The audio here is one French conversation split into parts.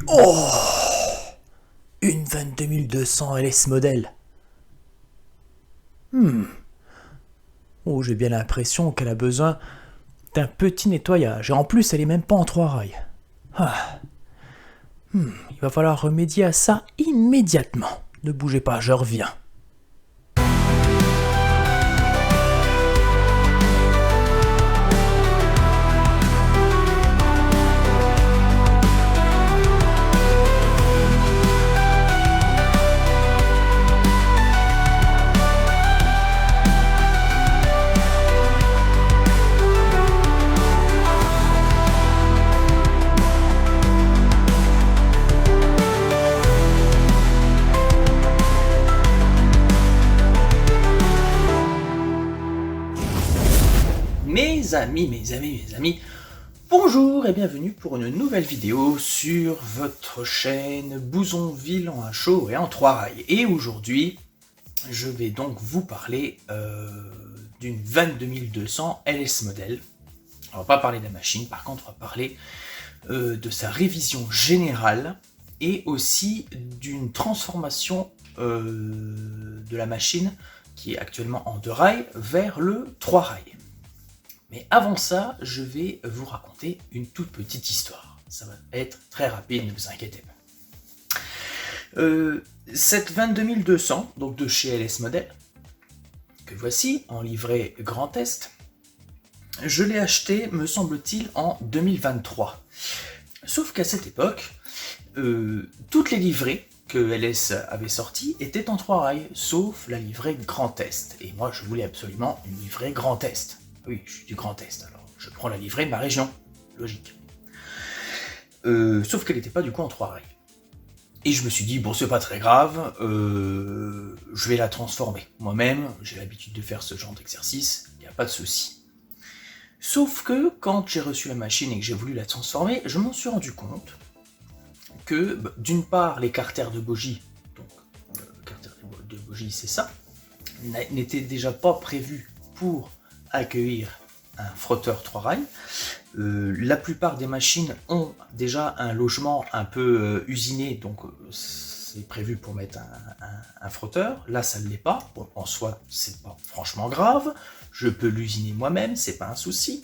Oh, une 22200 LS modèle. Oh, j'ai bien l'impression qu'elle a besoin d'un petit nettoyage. Et en plus, elle est même pas en 3 rails. Il va falloir remédier à ça immédiatement. Ne bougez pas, je reviens. Mes amis, bonjour et bienvenue pour une nouvelle vidéo sur votre chaîne Bouzonville en un show et en 3 rails. Et aujourd'hui, je vais donc vous parler d'une 22200 LS modèle. On va pas parler de la machine, par contre on va parler de sa révision générale et aussi d'une transformation de la machine qui est actuellement en 2 rails vers le 3 rails. Mais avant ça, je vais vous raconter une toute petite histoire. Ça va être très rapide, ne vous inquiétez pas. Cette 22200, donc de chez LS Model, que voici, en livret Grand Est, je l'ai acheté, me semble-t-il, en 2023. Sauf qu'à cette époque, toutes les livrées que LS avait sorties étaient en 3 rails, sauf la livrée Grand Est. Et moi, je voulais absolument une livrée Grand Est. Oui, je suis du Grand Est, alors je prends la livrée de ma région. Logique. Sauf qu'elle n'était pas du coup en 3 rails. Et je me suis dit, bon, c'est pas très grave, je vais la transformer. Moi-même, j'ai l'habitude de faire ce genre d'exercice, il n'y a pas de souci. Sauf que, quand j'ai reçu la machine et que j'ai voulu la transformer, je m'en suis rendu compte que, d'une part, les carters de bogie, donc le carter de bogie, c'est ça, n'étaient déjà pas prévus pour accueillir un frotteur 3 rails. La plupart des machines ont déjà un logement un peu usiné, donc c'est prévu pour mettre un frotteur. Là, ça ne l'est pas. Bon, en soi, c'est pas franchement grave. Je peux l'usiner moi-même, c'est pas un souci.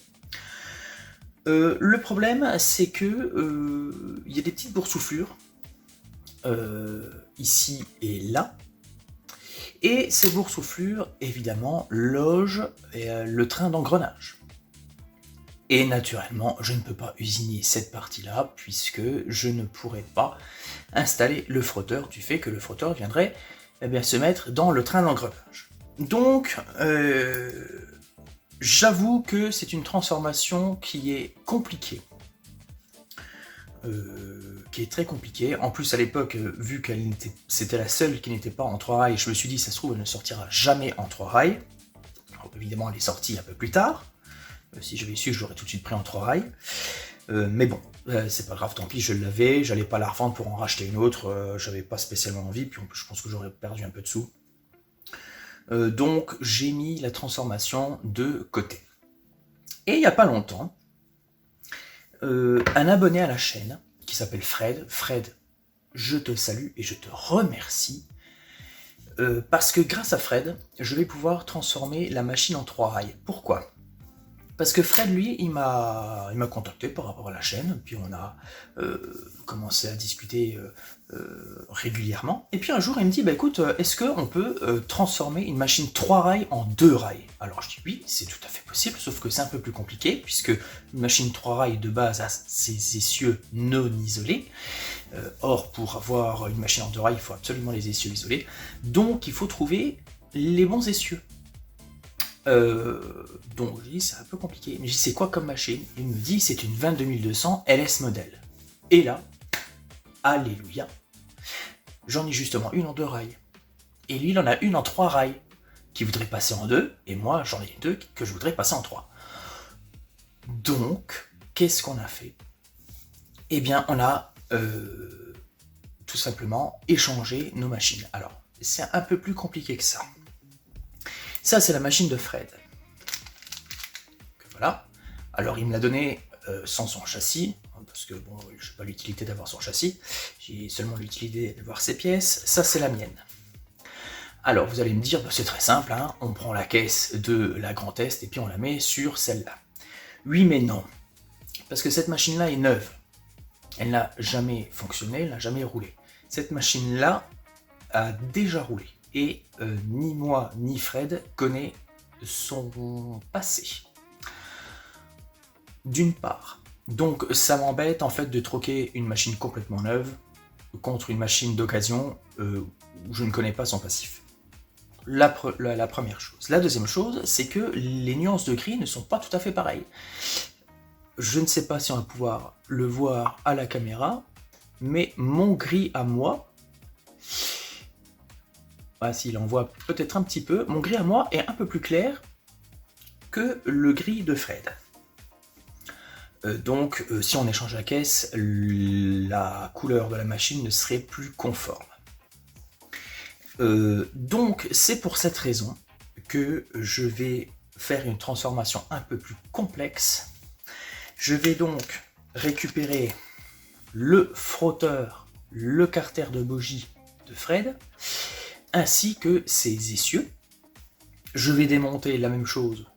Le problème, c'est que il y a des petites boursouflures ici et là. Et ces boursouflures, évidemment, logent le train d'engrenage. Et naturellement, je ne peux pas usiner cette partie-là, puisque je ne pourrais pas installer le frotteur, du fait que le frotteur viendrait se mettre dans le train d'engrenage. Donc, j'avoue que c'est une transformation qui est compliquée. Qui est très compliqué. En plus, à l'époque, vu que c'était la seule qui n'était pas en 3 rails, je me suis dit, ça se trouve, elle ne sortira jamais en 3 rails. Alors, évidemment, elle est sortie un peu plus tard. Si j'avais su, je l'aurais tout de suite pris en 3 rails. Mais bon, c'est pas grave, tant pis, je l'avais. J'allais pas la revendre pour en racheter une autre. J'avais pas spécialement envie, puis je pense que j'aurais perdu un peu de sous. Donc, j'ai mis la transformation de côté. Et il n'y a pas longtemps, un abonné à la chaîne qui s'appelle Fred. Fred, je te salue et je te remercie parce que grâce à Fred, je vais pouvoir transformer la machine en 3 rails. Pourquoi ? Parce que Fred, lui, il m'a contacté par rapport à la chaîne, puis on a commencé à discuter régulièrement. Et puis un jour, il me dit, écoute, est-ce qu'on peut transformer une machine 3 rails en 2 rails ? Alors je dis oui, c'est tout à fait possible, sauf que c'est un peu plus compliqué, puisque une machine 3 rails de base a ses essieux non isolés. Or, pour avoir une machine en 2 rails, il faut absolument les essieux isolés. Donc, il faut trouver les bons essieux. Donc je dis c'est un peu compliqué, mais je dis c'est quoi comme machine ? Il me dit c'est une 22200 LS modèle. Et là, alléluia, j'en ai justement une en 2 rails. Et lui il en a une en 3 rails, qui voudrait passer en 2, et moi j'en ai 2 que je voudrais passer en 3. Donc, qu'est-ce qu'on a fait ? Eh bien on a tout simplement échangé nos machines. Alors, c'est un peu plus compliqué que ça. Ça, c'est la machine de Fred. Voilà. Alors, il me l'a donné sans son châssis. parce que bon, je n'ai pas l'utilité d'avoir son châssis, j'ai seulement l'utilité d'avoir ses pièces. Ça, c'est la mienne. Alors, vous allez me dire, bah, c'est très simple, hein, on prend la caisse de la Grand Est et puis on la met sur celle-là. Oui, mais non, parce que cette machine-là est neuve. Elle n'a jamais fonctionné, elle n'a jamais roulé. Cette machine-là a déjà roulé. Et ni moi ni Fred connaît son passé. D'une part. Donc ça m'embête en fait de troquer une machine complètement neuve contre une machine d'occasion où je ne connais pas son passif. La première chose. La deuxième chose, c'est que les nuances de gris ne sont pas tout à fait pareilles. Je ne sais pas si on va pouvoir le voir à la caméra, mais mon gris à moi... Ah, s'il en voit peut-être un petit peu. Mon gris à moi est un peu plus clair que le gris de Fred. Donc, si on échange la caisse, la couleur de la machine ne serait plus conforme. Donc, c'est pour cette raison que je vais faire une transformation un peu plus complexe. Je vais donc récupérer le frotteur, le carter de bougie de Fred, ainsi que ses essieux. Je vais démonter la même chose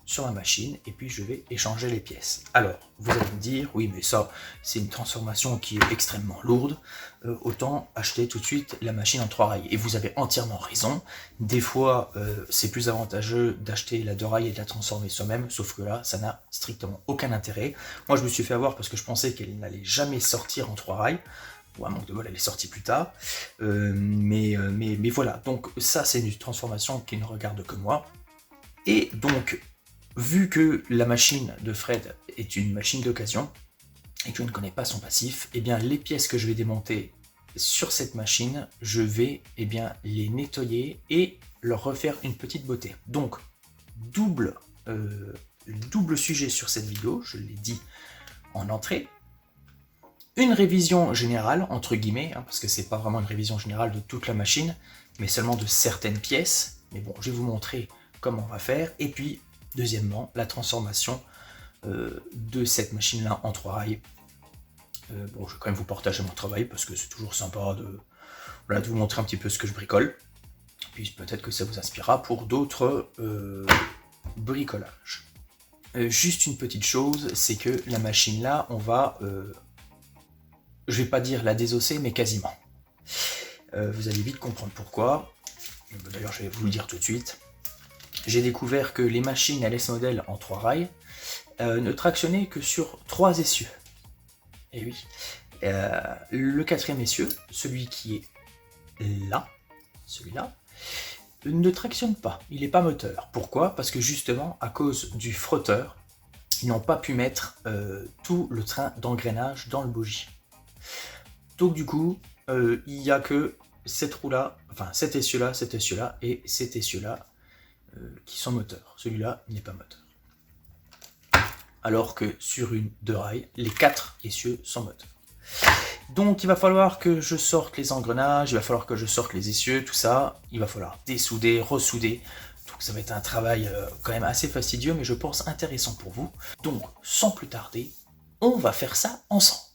sur ma machine et puis je vais échanger les pièces. Alors, vous allez me dire, oui mais ça, c'est une transformation qui est extrêmement lourde, autant acheter tout de suite la machine en 3 rails. Et vous avez entièrement raison, des fois c'est plus avantageux d'acheter la 2 rails et de la transformer soi-même, sauf que là, ça n'a strictement aucun intérêt. Moi je me suis fait avoir parce que je pensais qu'elle n'allait jamais sortir en 3 rails. Ou à manque de bol, elle est sortie plus tard. Mais voilà, donc ça c'est une transformation qui ne regarde que moi. Et donc, vu que la machine de Fred est une machine d'occasion, et que je ne connais pas son passif, eh bien les pièces que je vais démonter sur cette machine, je vais les nettoyer et leur refaire une petite beauté. Donc, double sujet sur cette vidéo, je l'ai dit en entrée. Une révision générale, entre guillemets, hein, parce que c'est pas vraiment une révision générale de toute la machine, mais seulement de certaines pièces. Mais bon, je vais vous montrer comment on va faire. Et puis, deuxièmement, la transformation de cette machine-là en 3 rails. Bon, je vais quand même vous partager mon travail, parce que c'est toujours sympa de vous montrer un petit peu ce que je bricole. Puis peut-être que ça vous inspirera pour d'autres bricolages. Juste une petite chose, c'est que la machine-là, on va... je vais pas dire la désosser, mais quasiment. Vous allez vite comprendre pourquoi. D'ailleurs, je vais vous le dire tout de suite. J'ai découvert que les machines LS modèle en 3 rails ne tractionnaient que sur 3 essieux. Et oui. Le 4e essieu, celui qui est là, celui-là, ne tractionne pas. Il n'est pas moteur. Pourquoi? Parce que justement, à cause du frotteur, ils n'ont pas pu mettre tout le train d'engrenage dans le bogie. Donc du coup, il n'y a que cette roue-là, enfin cet essieu-là et cet essieu-là qui sont moteurs. Celui-là n'est pas moteur. Alors que sur une 2 rails, les 4 essieux sont moteurs. Donc il va falloir que je sorte les engrenages, il va falloir que je sorte les essieux, tout ça. Il va falloir dessouder, ressouder. Donc ça va être un travail quand même assez fastidieux, mais je pense intéressant pour vous. Donc sans plus tarder, on va faire ça ensemble.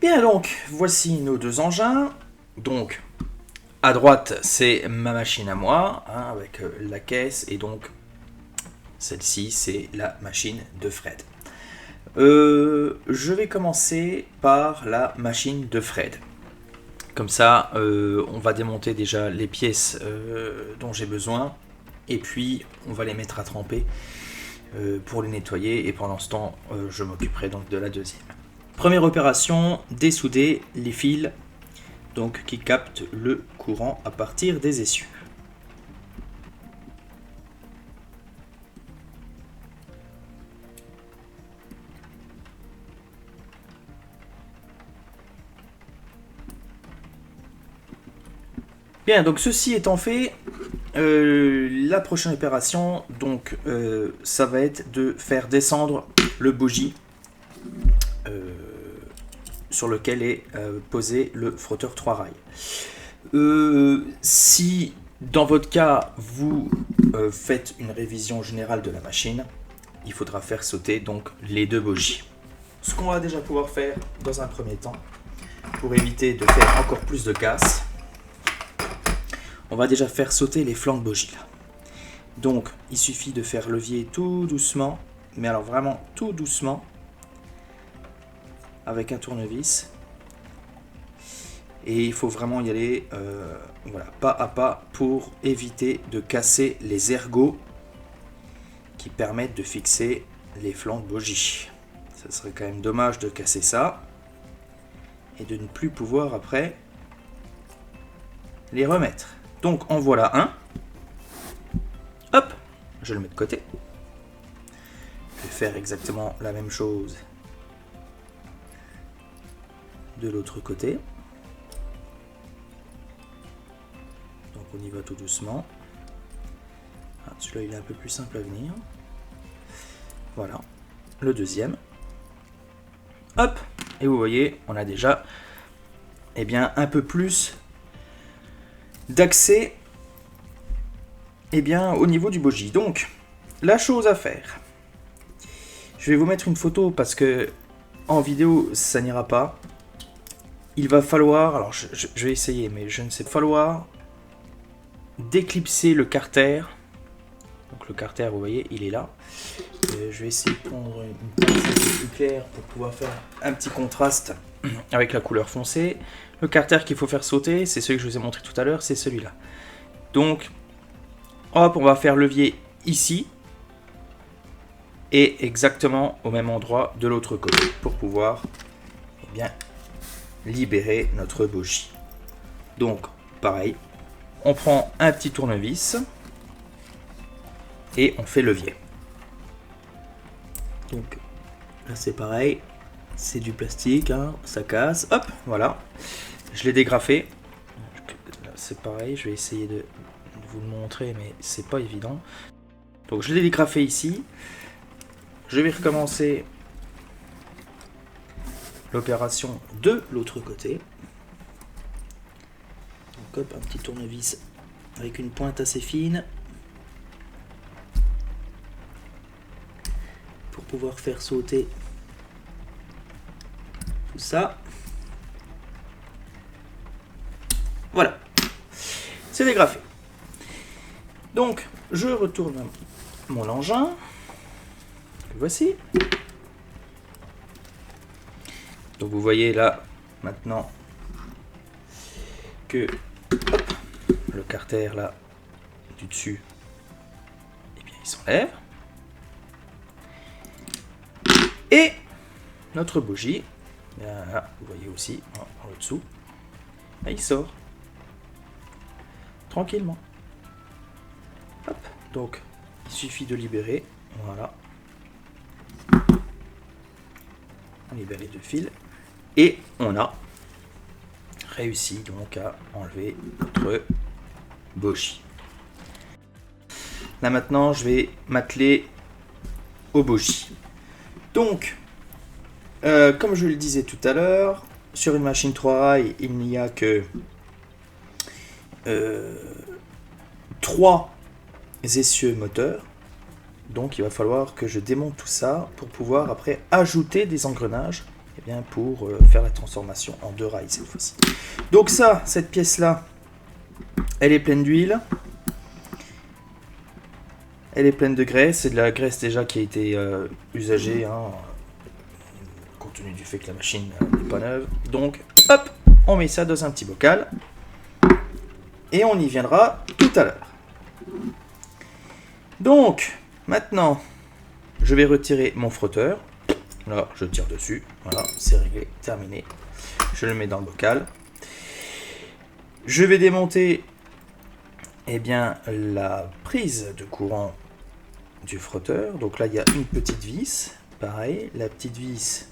Bien donc, voici nos 2 engins. Donc, à droite, c'est ma machine à moi, hein, avec la caisse, et donc, celle-ci, c'est la machine de Fred. Je vais commencer par la machine de Fred. Comme ça, on va démonter déjà les pièces dont j'ai besoin, et puis on va les mettre à tremper pour les nettoyer, et pendant ce temps, je m'occuperai donc de la deuxième. Première opération, dessouder les fils donc, qui captent le courant à partir des essieux. Bien, donc ceci étant fait, la prochaine opération, donc, ça va être de faire descendre le bogie sur lequel est posé le frotteur 3 rails. Si dans votre cas vous faites une révision générale de la machine, il faudra faire sauter donc les 2 bogies. ce qu'on va déjà pouvoir faire dans un premier temps, pour éviter de faire encore plus de casse, on va déjà faire sauter les flancs de bougie là. Donc il suffit de faire levier tout doucement, mais alors vraiment tout doucement, avec un tournevis. Et il faut vraiment y aller voilà, pas à pas pour éviter de casser les ergots qui permettent de fixer les flancs de bougie. Ça serait quand même dommage de casser ça et de ne plus pouvoir après les remettre. Donc en voilà un. Hop, je le mets de côté. Je vais faire exactement la même chose de l'autre côté. Donc on y va tout doucement. Ah, celui-là il est un peu plus simple à venir. Voilà, le deuxième. Hop, et vous voyez, on a déjà un peu plus d'accès au niveau du bogie. Donc, la chose à faire, je vais vous mettre une photo parce que en vidéo ça n'ira pas. Il va falloir, alors je vais essayer, mais je ne sais pas, falloir déclipser le carter. Donc le carter, vous voyez, il est là. Je vais essayer de prendre une pince un peu plus claire pour pouvoir faire un petit contraste avec la couleur foncée. Le carter qu'il faut faire sauter, c'est celui que je vous ai montré tout à l'heure, c'est celui-là. Donc, hop, on va faire levier ici et exactement au même endroit de l'autre côté pour pouvoir libérer notre bougie. Donc, pareil, on prend un petit tournevis et on fait levier. Donc là c'est pareil, c'est du plastique, hein, ça casse, hop, voilà. Je l'ai dégrafé. C'est pareil, je vais essayer de vous le montrer, mais c'est pas évident. Donc je l'ai dégrafé ici. Je vais recommencer l'opération de l'autre côté. Donc hop, un petit tournevis avec une pointe assez fine pour pouvoir faire sauter tout ça. Voilà, c'est dégrafé. Donc je retourne mon engin. Le voici. Donc vous voyez là maintenant que hop, le carter là du dessus, il s'enlève. Et notre bougie, là, vous voyez aussi en dessous, là, il sort tranquillement. Hop, donc il suffit de libérer, voilà. On libère les deux fils et on a réussi donc à enlever notre bougie. Là maintenant je vais m'atteler aux bougies. Donc comme je le disais tout à l'heure, sur une machine 3 rails il n'y a que 3 essieux moteurs. Donc il va falloir que je démonte tout ça pour pouvoir après ajouter des engrenages pour faire la transformation en 2 rails cette fois-ci. Donc ça, cette pièce-là, elle est pleine d'huile. Elle est pleine de graisse. C'est de la graisse déjà qui a été usagée, hein, compte tenu du fait que la machine n'est pas neuve. Donc hop, on met ça dans un petit bocal. Et on y viendra tout à l'heure. Donc, maintenant, je vais retirer mon frotteur. Là, je tire dessus. Voilà, c'est réglé, terminé. Je le mets dans le bocal. Je vais démonter la prise de courant du frotteur. Donc là, il y a une petite vis. Pareil, la petite vis,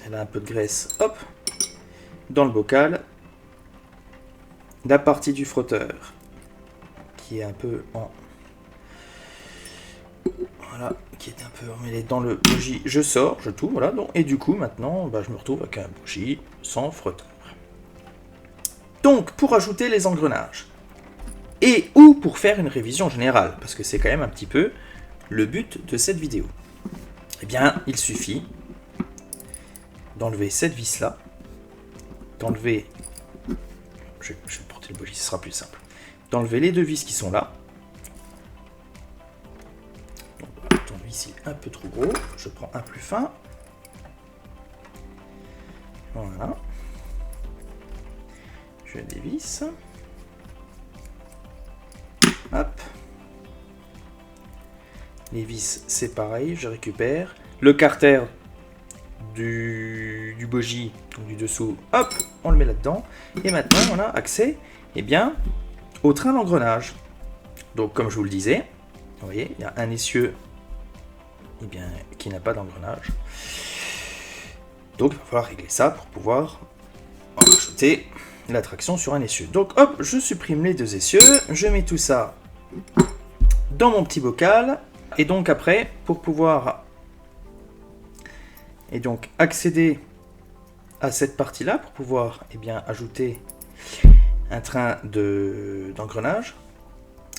elle a un peu de graisse. Hop, dans le bocal. La partie du frotteur qui est un peu en... Voilà, qui est un peu emmêlée dans le bougie. Je sors, je tourne, voilà. Donc, et du coup, maintenant, je me retrouve avec un bougie sans frotteur. Donc, pour ajouter les engrenages, et ou pour faire une révision générale, parce que c'est quand même un petit peu le but de cette vidéo. eh bien, il suffit d'enlever cette vis-là, d'enlever... Je vais porter le bogie, ce sera plus simple. D'enlever les deux vis qui sont là. Donc, voilà, ton vis est un peu trop gros. Je prends un plus fin. Voilà. Je dévisse. Hop. Les vis, c'est pareil, je récupère. Le carter du bogie, donc du dessous, hop, on le met là-dedans. Et maintenant, on a accès, eh bien, au train d'engrenage. Donc, comme je vous le disais, vous voyez, il y a un essieu, eh bien, qui n'a pas d'engrenage. Donc, il va falloir régler ça pour pouvoir rajouter la traction sur un essieu. Donc, hop, je supprime les deux essieux, je mets tout ça dans mon petit bocal. Et donc après, pour pouvoir accéder à cette partie-là, pour pouvoir ajouter un train d'engrenage,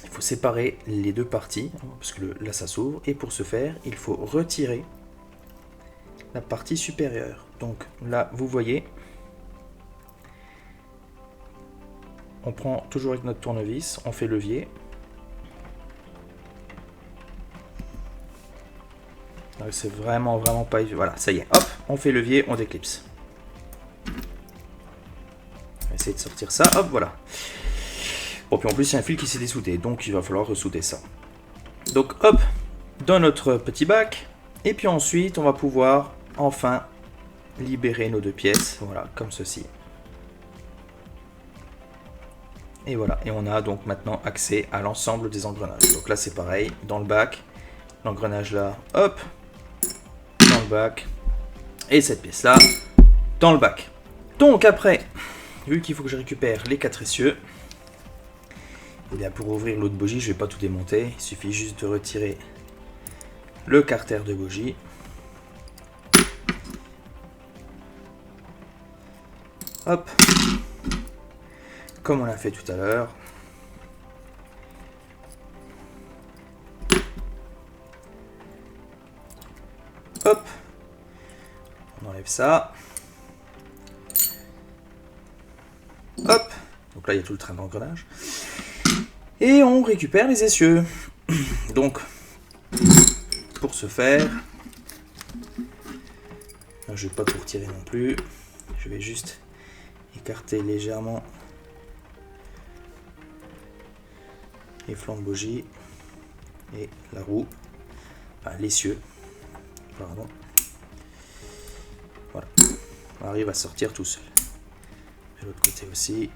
il faut séparer les deux parties, parce que là ça s'ouvre, et pour ce faire, il faut retirer la partie supérieure. Donc là, vous voyez, on prend toujours avec notre tournevis, on fait levier. C'est vraiment pas évident. Voilà, ça y est. Hop, on fait levier, on déclipse. On va essayer de sortir ça. Hop, voilà. Bon, puis en plus, il y a un fil qui s'est dessoudé. Donc, il va falloir ressouder ça. Donc, hop, dans notre petit bac. Et puis ensuite, on va pouvoir enfin libérer nos deux pièces. Voilà, comme ceci. Et voilà. Et on a donc maintenant accès à l'ensemble des engrenages. Donc là, c'est pareil. Dans le bac, l'engrenage là, hop. Dans le bac, et cette pièce là dans le bac. Donc après, vu qu'il faut que je récupère les 4 essieux, et bien pour ouvrir l'autre bogie, je vais pas tout démonter, il suffit juste de retirer le carter de bogie. Hop, comme on l'a fait tout à l'heure. Hop, on enlève ça. Hop, donc là il y a tout le train d'engrenage. Et on récupère les essieux. Donc, pour ce faire, je ne vais pas tout retirer non plus. Je vais juste écarter légèrement les flancs de bogie et la roue, enfin l'essieu. Pardon. Voilà, on arrive à sortir tout seul. De l'autre côté aussi.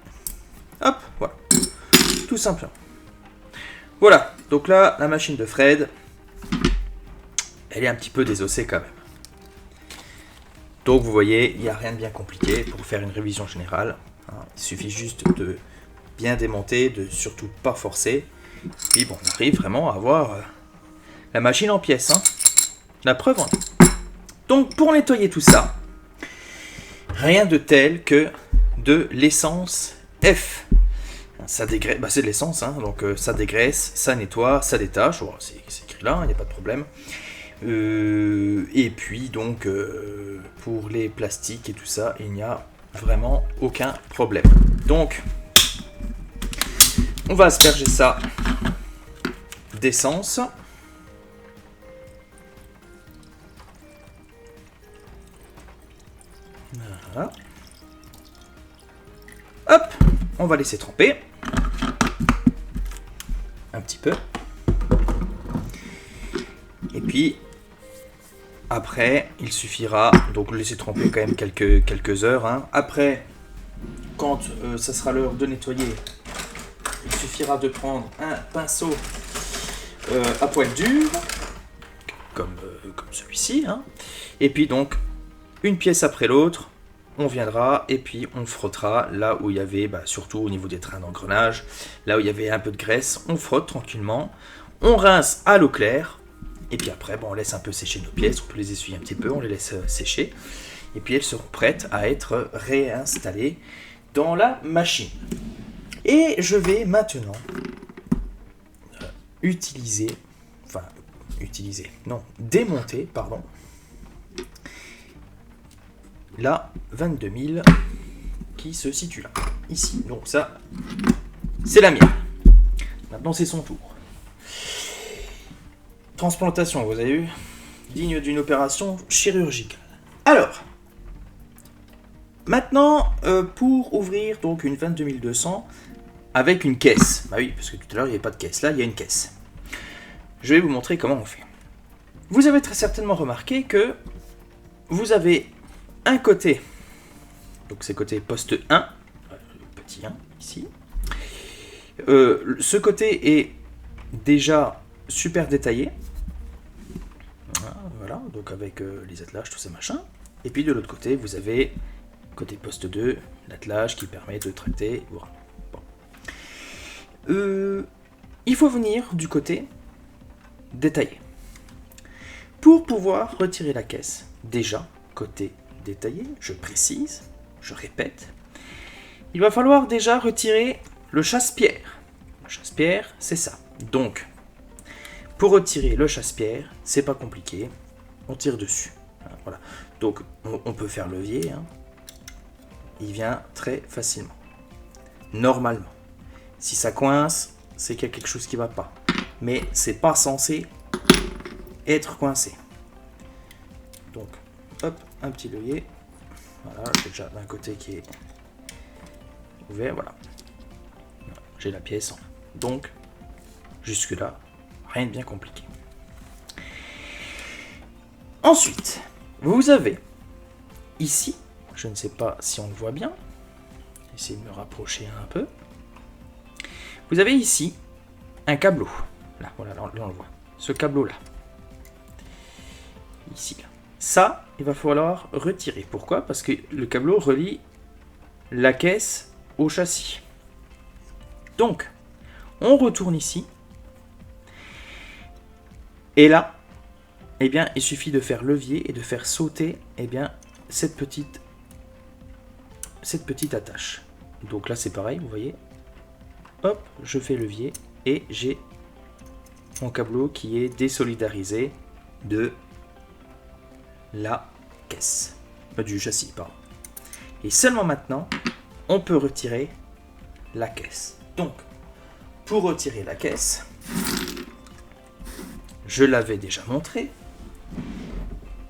Hop, voilà. Tout simplement. Voilà, donc là, la machine de Fred, elle est un petit peu désossée quand même. Donc vous voyez, il n'y a rien de bien compliqué pour faire une révision générale. Il suffit juste de bien démonter, de surtout pas forcer. Puis bon, on arrive vraiment à avoir la machine en pièces. La preuve en est. Donc pour nettoyer tout ça, rien de tel que de l'essence F. Ça dégraisse, c'est de l'essence, donc ça dégraisse, ça nettoie, ça détache. Oh, c'est écrit là, il n'y a pas de problème. Et puis donc pour les plastiques et tout ça, il n'y a vraiment aucun problème. Donc on va asperger ça d'essence. Voilà. Hop, on va laisser tremper un petit peu. Et puis après, il suffira donc laisser tremper quand même quelques heures. Après, quand ça sera l'heure de nettoyer, il suffira de prendre un pinceau à poil dur, comme celui-ci. Et puis donc, une pièce après l'autre, on viendra et puis on frottera là où il y avait, surtout au niveau des trains d'engrenage, là où il y avait un peu de graisse, on frotte tranquillement, on rince à l'eau claire, et puis après on laisse un peu sécher nos pièces, on peut les essuyer un petit peu, on les laisse sécher, et puis elles seront prêtes à être réinstallées dans la machine. Et je vais maintenant démonter, pardon, la 22 000 qui se situe là, ici. Donc ça, c'est la mienne. Maintenant, c'est son tour. Transplantation, vous avez vu, digne d'une opération chirurgicale. Alors, maintenant, pour ouvrir donc une 22 200 avec une caisse. Bah oui, parce que tout à l'heure, il n'y avait pas de caisse. Là, il y a une caisse. Je vais vous montrer comment on fait. Vous avez très certainement remarqué que vous avez un côté, donc c'est côté poste 1, le petit 1 ici. Ce côté est déjà super détaillé. Voilà, donc avec les attelages, tous ces machins. Et puis de l'autre côté, vous avez côté poste 2, l'attelage qui permet de tracter. Voilà. Bon. Il faut venir du côté détaillé. Pour pouvoir retirer la caisse, déjà, côté détaillé, je précise, je répète, il va falloir déjà retirer le chasse-pierre. Le chasse-pierre, c'est ça. Donc, pour retirer le chasse-pierre, c'est pas compliqué, on tire dessus. Voilà. Donc, on peut faire levier, hein. Il vient très facilement. Normalement. Si ça coince, c'est qu'il y a quelque chose qui va pas. Mais c'est pas censé être coincé. Donc, hop, un petit levier. Voilà, j'ai déjà d'un côté qui est ouvert, voilà. J'ai la pièce en. Donc, jusque-là, rien de bien compliqué. Ensuite, vous avez ici, je ne sais pas si on le voit bien, j'essaie de me rapprocher un peu. Vous avez ici un câbleau. Là, voilà, là on le voit. Ce câbleau-là. Ici, là. Ça, il va falloir retirer. Pourquoi ? Parce que le câbleau relie la caisse au châssis. Donc, on retourne ici. Et là, eh bien, il suffit de faire levier et de faire sauter, eh bien, cette petite attache. Donc là, c'est pareil, vous voyez. Hop, je fais levier et j'ai mon câbleau qui est désolidarisé de la caisse. Du châssis, pardon. Et seulement maintenant, on peut retirer la caisse. Donc, pour retirer la caisse, je l'avais déjà montré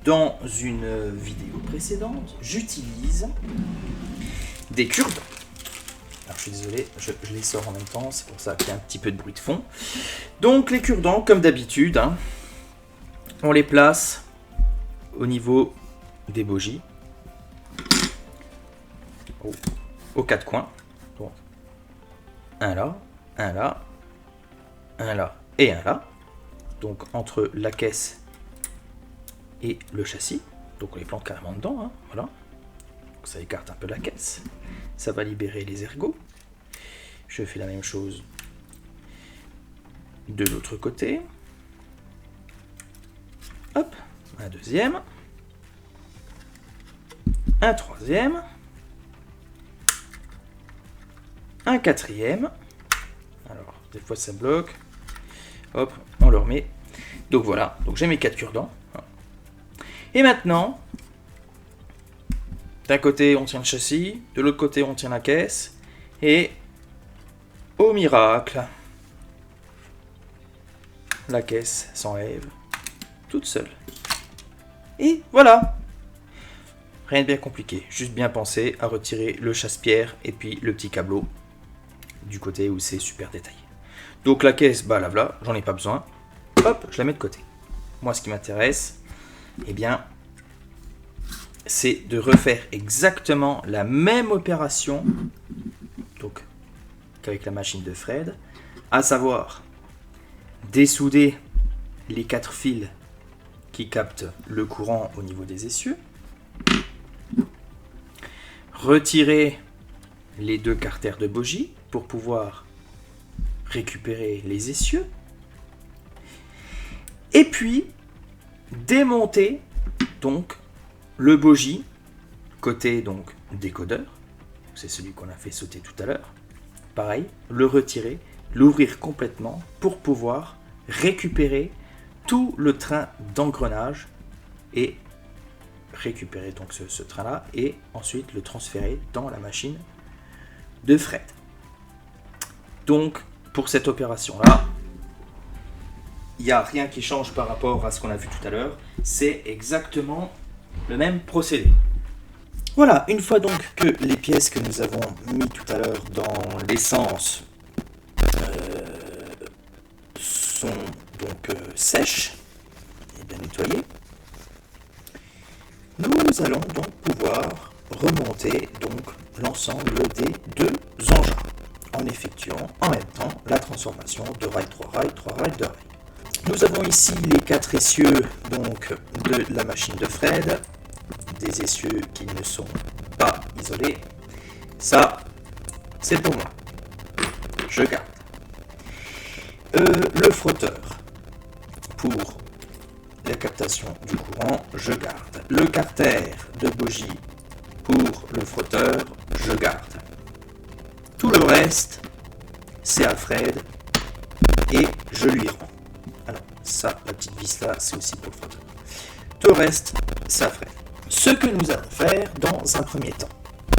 dans une vidéo précédente, j'utilise des cure-dents. Alors je suis désolé, je les sors en même temps, c'est pour ça qu'il y a un petit peu de bruit de fond. Donc les cure-dents, comme d'habitude, hein, on les place au niveau des bogies, aux quatre coins. Donc, un là, un là, un là et un là. Donc entre la caisse et le châssis. Donc on les plante carrément dedans, hein, voilà. Donc ça écarte un peu la caisse. Ça va libérer les ergots. Je fais la même chose de l'autre côté. Hop, un deuxième. Un troisième. Un quatrième. Alors, des fois ça bloque. Hop, on le remet. Donc voilà, donc j'ai mes 4 cure-dents. Et maintenant, d'un côté on tient le châssis, de l'autre côté on tient la caisse, et au miracle, la caisse s'enlève toute seule. Et voilà. Rien de bien compliqué, juste bien penser à retirer le chasse-pierre et puis le petit câbleau du côté où c'est super détaillé. Donc la caisse, bah là, j'en ai pas besoin. Hop, je la mets de côté. Moi, ce qui m'intéresse, eh bien, c'est de refaire exactement la même opération, donc qu'avec la machine de Fred, à savoir dessouder les 4 fils qui captent le courant au niveau des essieux, retirer les 2 carters de bogie pour pouvoir récupérer les essieux, et puis démonter donc le bogie côté donc décodeur, c'est celui qu'on a fait sauter tout à l'heure. Pareil, le retirer, l'ouvrir complètement pour pouvoir récupérer tout le train d'engrenage et récupérer donc ce train-là et ensuite le transférer dans la machine de Fred. Donc, pour cette opération-là, il n'y a rien qui change par rapport à ce qu'on a vu tout à l'heure. C'est exactement le même procédé. Voilà, une fois donc que les pièces que nous avons mis tout à l'heure dans l'essence sont donc sèches et bien nettoyées, nous allons donc pouvoir remonter donc l'ensemble des deux engins en effectuant en même temps la transformation de rail 3 rail 3 rail 2 rail. Nous avons ici les 4 essieux donc de la machine de Fred, des essieux qui ne sont pas isolés. Ça, c'est pour moi. Je garde. Le frotteur pour la captation du courant, je garde. Le carter de bougie pour le frotteur, je garde. Tout le reste, c'est à Fred et je lui rends. Alors, ça, la petite vis là, c'est aussi pour le frotteur. Tout le reste, c'est à Fred. Ce que nous allons faire dans un premier temps,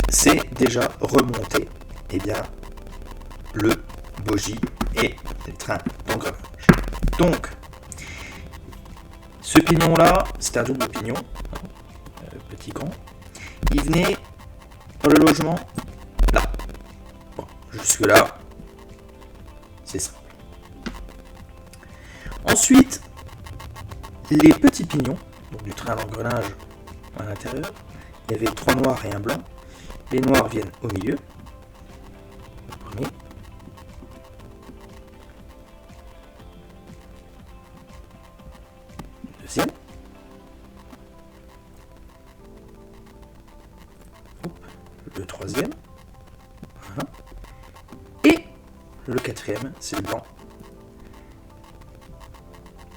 c'est déjà remonter le bogie et les trains d'engrenage. Donc, ce pignon-là, c'est un double pignon, petit grand. Il venait dans le logement là. Bon, jusque-là, c'est simple. Ensuite, les petits pignons, donc du train d'engrenage à l'intérieur, il y avait 3 noirs et un blanc. Les noirs viennent au milieu. Le premier. Le deuxième. Le troisième. Voilà. Et le quatrième, c'est le blanc.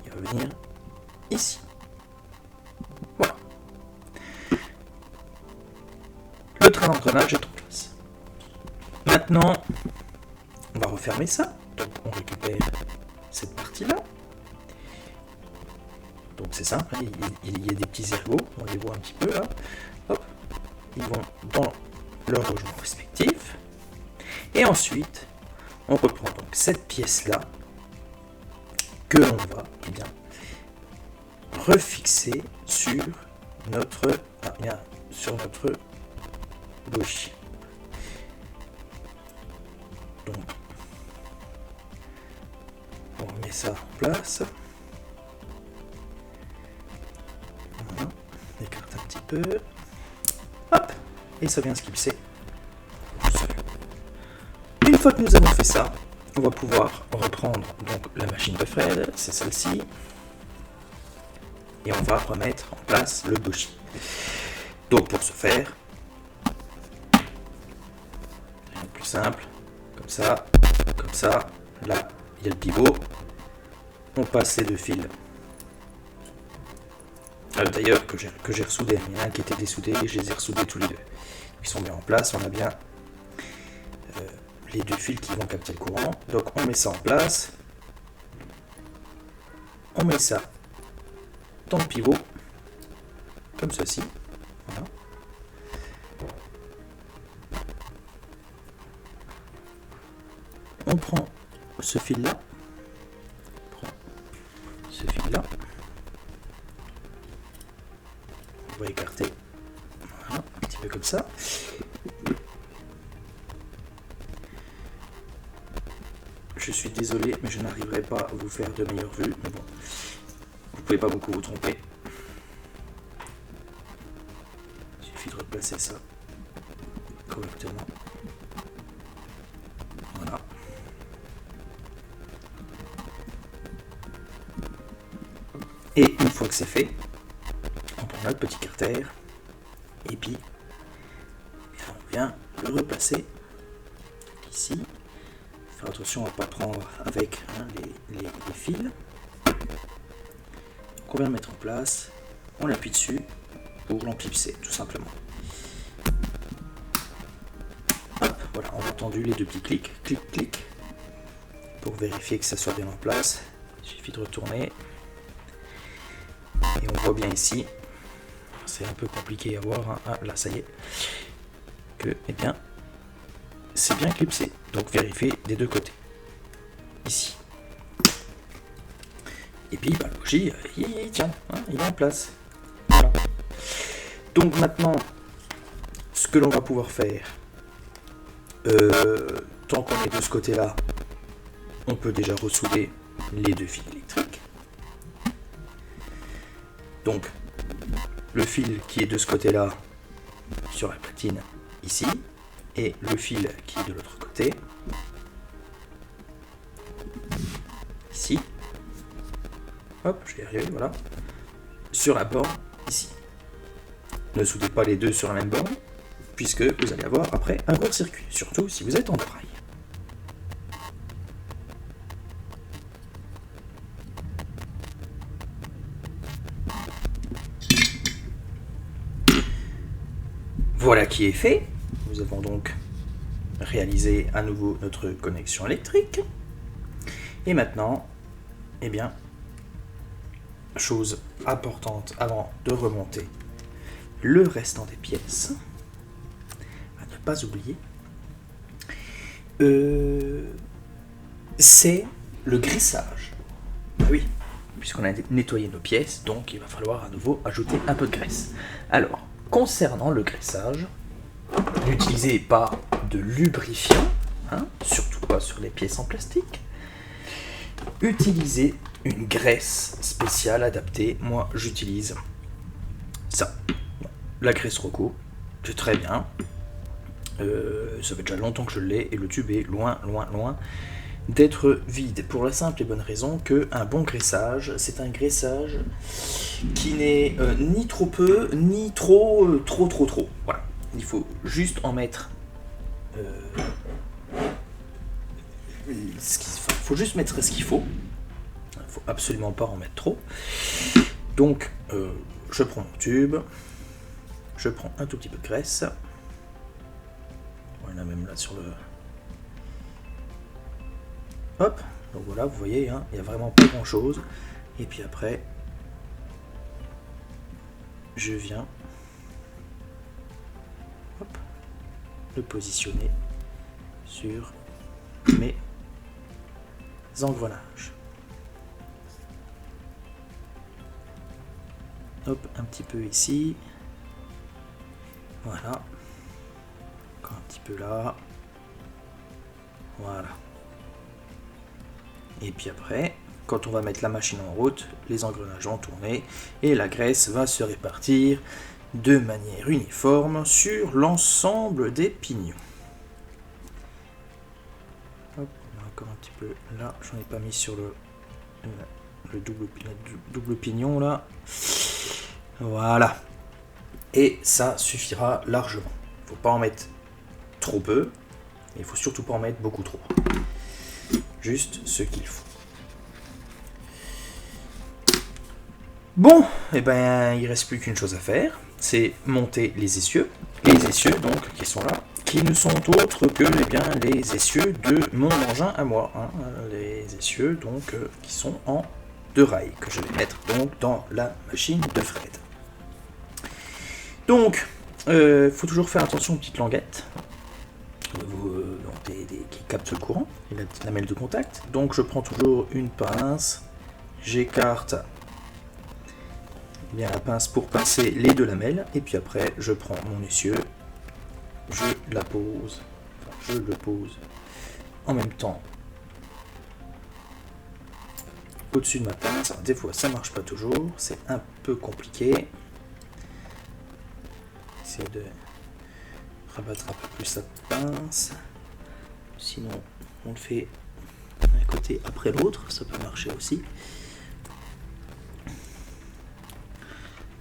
Il va venir ici. Voilà. Le train d'engrenage est en place. Maintenant, on va refermer ça. Donc on récupère cette partie-là. Donc c'est simple, hein, il y a des petits ergots, on les voit un petit peu là. Hop, ils vont dans leur logement respectif. Et ensuite, on reprend donc cette pièce-là que l'on va refixer sur notre bougie. Donc, on remet ça en place. Voilà, on écarte un petit peu. Hop, et ça vient se clipser. Une fois que nous avons fait ça, on va pouvoir reprendre donc la machine de Fred, c'est celle-ci, et on va remettre en place le bougie. Donc pour ce faire, rien de plus simple, comme ça, là il y a le pivot, on passe les deux fils. D'ailleurs que j'ai ressoudé, il y en a un qui était dessoudé et je les ai ressoudés tous les deux. Ils sont bien en place, on a bien les deux fils qui vont capter le courant. Donc on met ça en place, on met ça dans le pivot, comme ceci. Voilà. On prend ce fil-là, on va écarter, voilà, un petit peu comme ça. Je suis désolé, mais je n'arriverai pas à vous faire de meilleures vues, mais bon, vous pouvez pas beaucoup vous tromper. Il suffit de replacer ça correctement. Voilà. Et une fois que c'est fait, on prend notre petit carter et puis on vient le replacer ici. Faire attention à ne pas prendre avec les fils. Donc on vient le mettre en place, on appuie dessus pour l'enclipser tout simplement. Hop, voilà, on a entendu les deux petits clics, clic, clic, pour vérifier que ça soit bien en place. Il suffit de retourner. Et on voit bien ici, c'est un peu compliqué à voir, hein. Ah, là ça y est, que eh bien c'est bien clipsé. Donc vérifiez des deux côtés. Ici. Et puis bah, le bougie, il tient, hein, il est en place. Voilà. Donc maintenant, ce que l'on va pouvoir faire, tant qu'on est de ce côté-là, on peut déjà ressouder les deux fils électriques. Donc, le fil qui est de ce côté-là, sur la platine, ici, et le fil qui est de l'autre côté, ici. Hop, je vais y arriver, voilà. Sur la borne, ici. Ne soudez pas les deux sur la même borne, puisque vous allez avoir après un court-circuit, surtout si vous êtes en braille. Voilà qui est fait. Nous avons donc réalisé à nouveau notre connexion électrique. Et maintenant, eh bien, chose importante avant de remonter le restant des pièces, à ne pas oublier, c'est le graissage. Oui, puisqu'on a nettoyé nos pièces, donc il va falloir à nouveau ajouter un peu de graisse. Alors, concernant le graissage, n'utilisez pas de lubrifiant, hein, surtout pas sur les pièces en plastique. Utilisez une graisse spéciale adaptée. Moi, j'utilise ça. La graisse Rocco, c'est très bien. Ça fait déjà longtemps que je l'ai et le tube est loin d'être vide. Pour la simple et bonne raison qu'un bon graissage, c'est un graissage qui n'est ni trop peu, ni trop. Voilà. Il faut juste en mettre. Faut juste mettre ce qu'il faut. Il ne faut absolument pas en mettre trop. Donc, je prends mon tube. Je prends un tout petit peu de graisse. Voilà, même là sur le. Hop, donc voilà, vous voyez, hein, il n'y a vraiment pas grand chose. Et puis après, je viens le positionner sur mes engrenages. Hop, un petit peu ici. Voilà. Encore un petit peu là. Voilà. Et puis après, quand on va mettre la machine en route, les engrenages vont tourner et la graisse va se répartir de manière uniforme sur l'ensemble des pignons. Hop, encore un petit peu là, j'en ai pas mis sur le double pignon là. Voilà. Et ça suffira largement. Il ne faut pas en mettre trop peu, et il ne faut surtout pas en mettre beaucoup trop. Juste ce qu'il faut. Bon, et ben il ne reste plus qu'une chose à faire, c'est monter les essieux. Les essieux donc qui sont là, qui ne sont autres que les essieux de mon engin à moi. Hein, les essieux donc qui sont en 2 rails, que je vais mettre donc dans la machine de Fred. Donc, faut toujours faire attention aux petites languettes qui captent le courant et la petite lamelle de contact. Donc je prends toujours une pince, j'écarte bien la pince pour pincer les 2 lamelles, et puis après je prends mon essieu, je le pose en même temps au-dessus de ma pince. Alors, des fois ça marche pas toujours, c'est un peu compliqué. Essayer de rabattre un peu plus la pince, sinon on le fait d'un côté après l'autre, ça peut marcher aussi.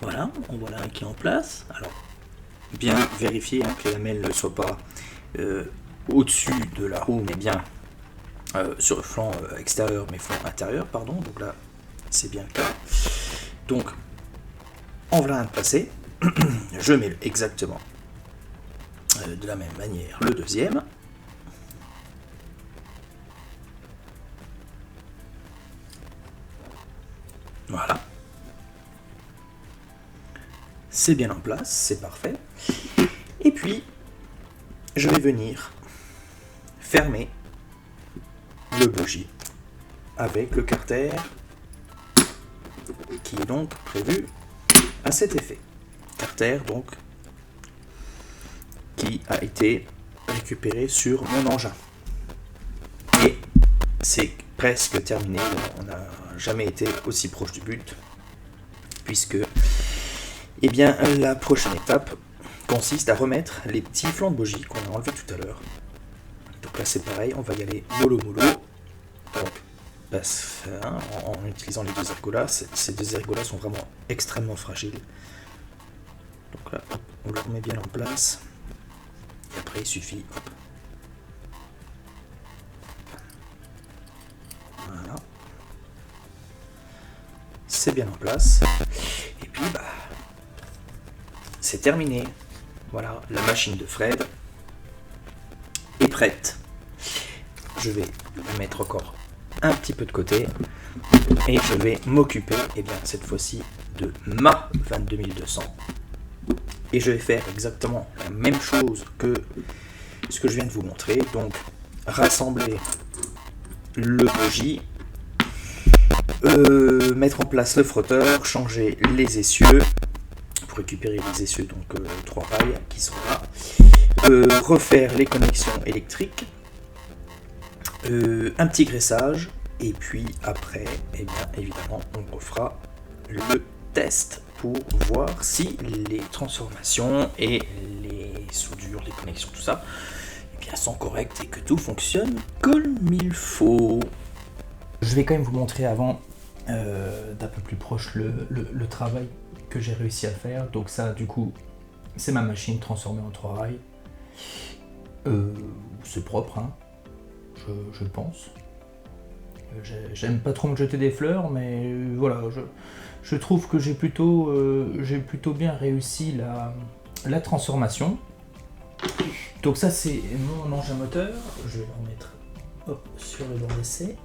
Voilà, on voit là un qui est en place. Alors bien vérifier que les lamelles ne soient pas au-dessus de la roue, mais bien sur le flanc extérieur, mais flanc intérieur, pardon. Donc là c'est bien le cas. Donc en voilà un de passé. Je mets exactement de la même manière le deuxième. Voilà. c'est bien en place, c'est parfait. Et puis, je vais venir fermer le bougie avec le carter qui est donc prévu à cet effet. Carter donc qui a été récupéré sur mon engin. Et c'est presque terminé, on n'a jamais été aussi proche du but, puisque eh bien, la prochaine étape consiste à remettre les petits flancs de bougie qu'on a enlevés tout à l'heure. Donc là c'est pareil, on va y aller mollo mollo. Donc en utilisant les deux ergolas, ces deux ergolas sont vraiment extrêmement fragiles. Donc là, hop, on le remet bien en place. Et après il suffit, hop. Voilà. C'est bien en place. Et puis c'est terminé. Voilà, la machine de Fred est prête. Je vais la mettre encore un petit peu de côté et je vais m'occuper, cette fois-ci, de ma 22200. Et je vais faire exactement la même chose que ce que je viens de vous montrer. Donc, rassembler le bougie, mettre en place le frotteur, changer les essieux pour récupérer les essieux, donc 3 rails qui sont là, refaire les connexions électriques, un petit graissage, et puis après, évidemment, on refera le test pour voir si les transformations et les soudures, les connexions, tout ça, sont correctes et que tout fonctionne comme il faut. Je vais quand même vous montrer avant d'un peu plus proche le travail que j'ai réussi à faire. Donc ça, du coup, c'est ma machine transformée en 3 rails. C'est propre, hein, je pense. J'aime pas trop me jeter des fleurs, mais voilà, je trouve que j'ai plutôt bien réussi la transformation. Donc ça, c'est mon engin moteur. Je vais le remettre sur le banc d'essai.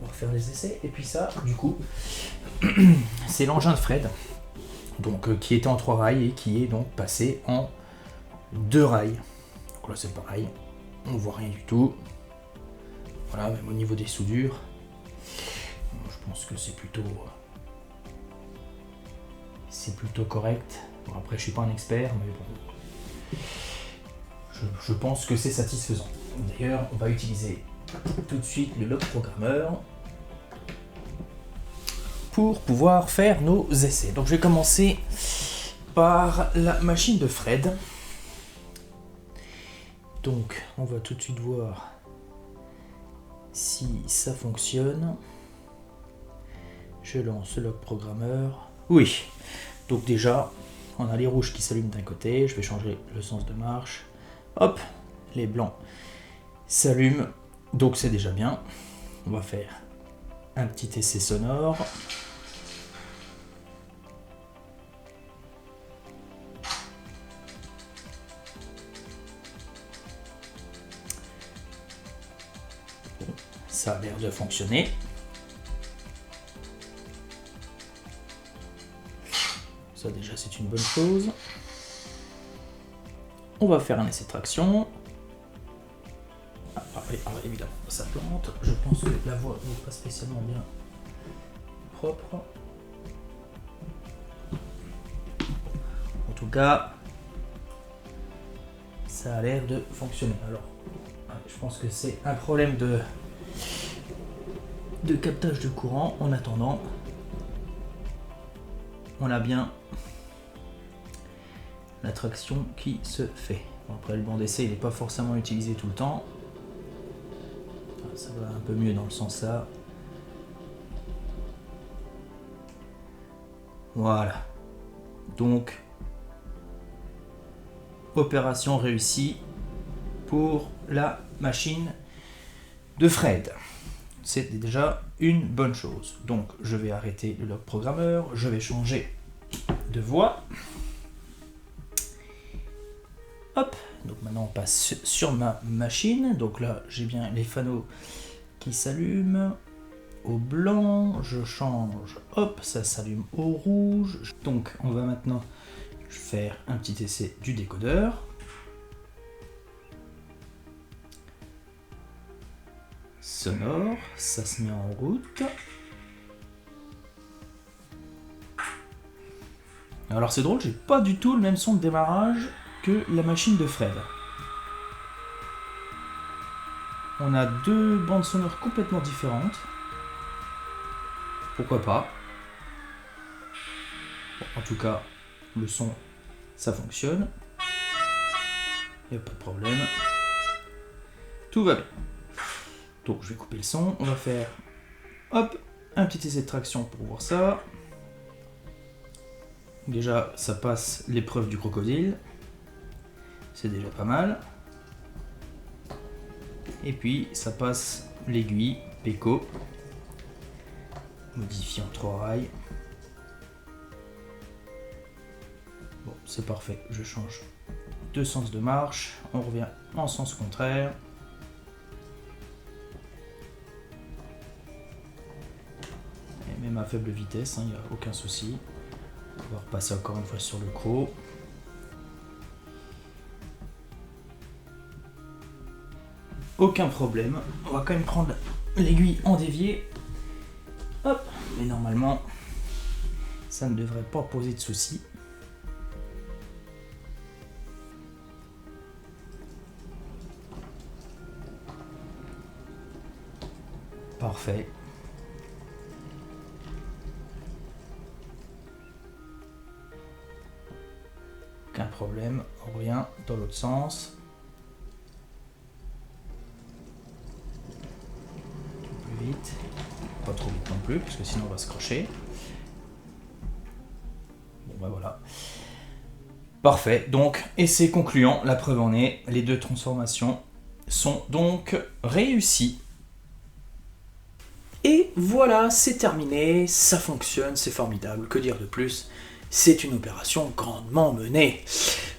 On va refaire les essais. Et puis ça, du coup, c'est l'engin de Fred, donc qui était en 3 rails et qui est donc passé en 2 rails. Donc là, c'est pareil, on ne voit rien du tout. Voilà, même au niveau des soudures, je pense que c'est plutôt correct. Bon, après, je suis pas un expert, mais bon, je pense que c'est satisfaisant. D'ailleurs, on va utiliser tout de suite le log programmeur pour pouvoir faire nos essais. Donc je vais commencer par la machine de Fred. Donc on va tout de suite voir si ça fonctionne. Je lance le log programmeur. Oui, donc déjà on a les rouges qui s'allument d'un côté, je vais changer le sens de marche. Hop, les blancs s'allument, donc c'est déjà bien. On va faire un petit essai sonore. Ça a l'air de fonctionner. Ça déjà c'est une bonne chose. On va faire un essai de traction. Alors, évidemment ça plante. Je pense que la voix n'est pas spécialement bien propre. En tout cas, ça a l'air de fonctionner. Alors, je pense que c'est un problème de captage de courant. En attendant, on a bien la traction qui se fait. Bon, après le banc d'essai il n'est pas forcément utilisé tout le temps. Ça va un peu mieux dans le sens là. Voilà. Donc, opération réussie pour la machine de Fred. C'est déjà une bonne chose. Donc, je vais arrêter le log programmeur. Je vais changer de voix. Hop. Donc maintenant, on passe sur ma machine. Donc là, j'ai bien les fanaux qui s'allument. au blanc, je change, hop, ça s'allume au rouge. Donc on va maintenant faire un petit essai du décodeur. Sonore, ça se met en route. Alors c'est drôle, j'ai pas du tout le même son de démarrage que la machine de Fred. On a deux bandes sonores complètement différentes. Pourquoi pas? Bon, en tout cas, le son, ça fonctionne. Il n'y a pas de problème. Tout va bien. Donc je vais couper le son. On va faire hop, un petit essai de traction pour voir ça. Déjà, ça passe l'épreuve du crocodile. C'est déjà pas mal. Et puis, ça passe l'aiguille Peko. Modifié en 3 rails. Bon, c'est parfait. Je change de sens de marche. On revient en sens contraire. Et même à faible vitesse, il n'y a aucun souci. On va repasser encore une fois sur le croc. Aucun problème. On va quand même prendre l'aiguille en dévié. Hop. Mais normalement, ça ne devrait pas poser de soucis. Parfait. Aucun problème. On revient dans l'autre sens. Vite, pas trop vite non plus parce que sinon on va se crocher. Bon bah voilà, parfait. Donc essai concluant, la preuve en est, les deux transformations sont donc réussies. Et voilà, c'est terminé, ça fonctionne, c'est formidable, que dire de plus? C'est une opération grandement menée.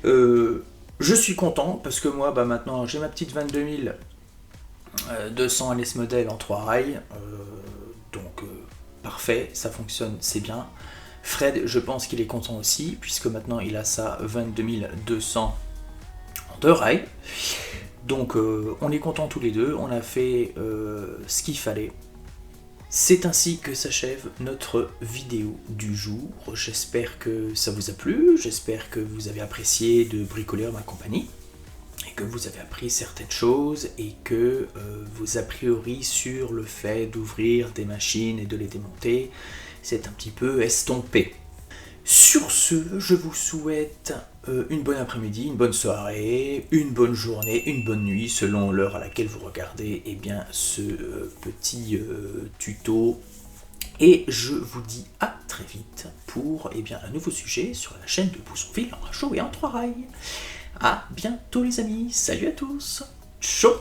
Je suis content parce que moi, bah maintenant, j'ai ma petite 22 200 LS modèle en 3 rails, donc parfait, ça fonctionne, c'est bien. Fred, je pense qu'il est content aussi, puisque maintenant il a sa 22200 en 2 rails. Donc on est contents tous les deux, on a fait ce qu'il fallait. C'est ainsi que s'achève notre vidéo du jour. J'espère que ça vous a plu, j'espère que vous avez apprécié de bricoler en ma compagnie, et que vous avez appris certaines choses, et que vos a priori sur le fait d'ouvrir des machines et de les démonter, c'est un petit peu estompé. Sur ce, je vous souhaite une bonne après-midi, une bonne soirée, une bonne journée, une bonne nuit, selon l'heure à laquelle vous regardez ce petit tuto. Et je vous dis à très vite pour un nouveau sujet sur la chaîne de Bouzonville en chaud et en 3 rails. À bientôt les amis, salut à tous, ciao.